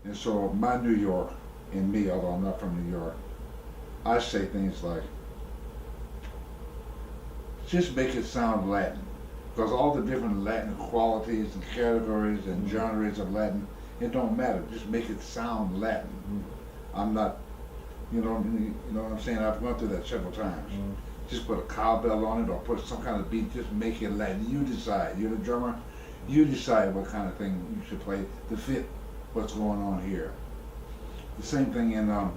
And so my New York and me, although I'm not from New York, I say things like, just make it sound Latin. Because all the different Latin qualities and categories and genres of Latin, it don't matter. Just make it sound Latin. I'm not, you know what I'm saying? I've gone through that several times. Just put a cowbell on it or put some kind of beat, just make it Latin. You decide. You're the drummer. You decide what kind of thing you should play to fit what's going on here. The same thing in, I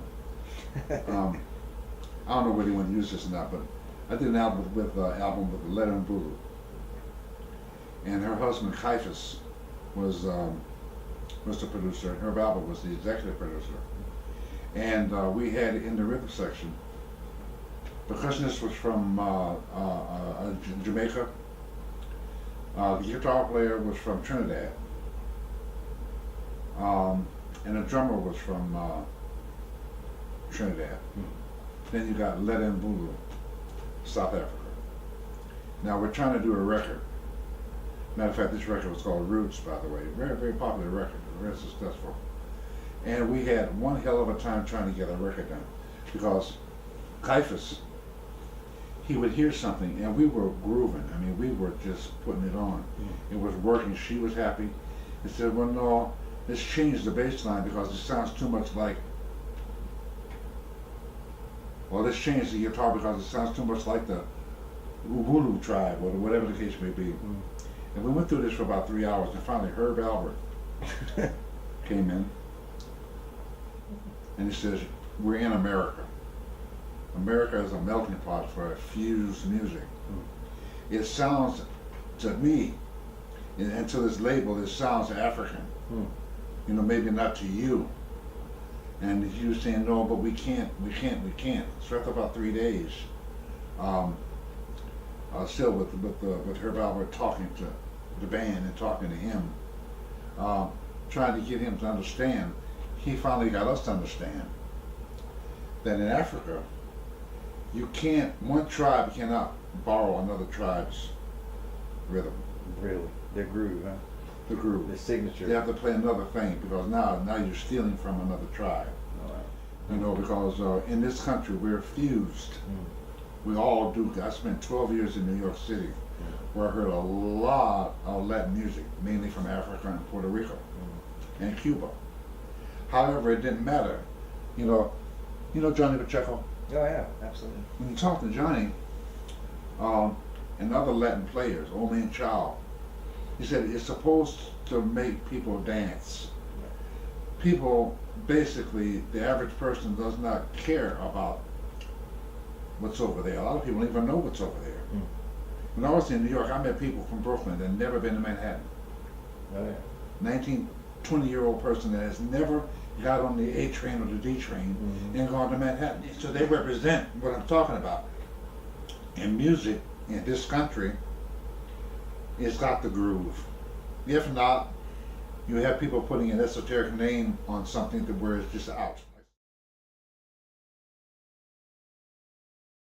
don't know whether you want to use this or not, but I did an album with Letter and Voodoo. And her husband Caiaphas was the producer, and Herb Alpert was the executive producer. And we had in the rhythm section, percussionist was from Jamaica. The guitar player was from Trinidad. And the drummer was from Trinidad. Then you got Letter and Voodoo, South Africa. Now we're trying to do a record. Matter of fact, this record was called Roots, by the way. Very, very popular record, very successful. And we had one hell of a time trying to get a record done. Because Caiaphas, he would hear something, and we were grooving. I mean, we were just putting it on. It was working, she was happy. He said, well, no, let's change the bass line because it sounds too much like, well, let's change the guitar because it sounds too much like the Voodoo tribe, or whatever the case may be. And we went through this for about 3 hours, and finally Herb Alpert came in, and he says, we're in America. America is a melting pot for fused music. It sounds, to me, and to this label, it sounds African. You know, maybe not to you. And he was saying, no, but we can't. So after about 3 days, still with Herb Alpert talking to the band and talking to him, trying to get him to understand, he finally got us to understand that in Africa, one tribe cannot borrow another tribe's rhythm. Really? Their groove, huh? The groove. The signature. They have to play another thing because now you're stealing from another tribe. You know, because in this country we're fused. We all do. I spent 12 years in New York City, where I heard a lot of Latin music, mainly from Africa and Puerto Rico and Cuba. However, it didn't matter. You know Johnny Pacheco? Oh yeah, absolutely. When you talk to Johnny and other Latin players, Old Man Chow, he said it's supposed to make people dance. People, basically, the average person does not care about what's over there. A lot of people don't even know what's over there. When I was in New York, I met people from Brooklyn that had never been to Manhattan. Oh yeah. 19, 20-year-old person that has never got on the A train or the D train and gone to Manhattan. So they represent what I'm talking about. And music in this country, it's got the groove. If not, you have people putting an esoteric name on something to where it's just out.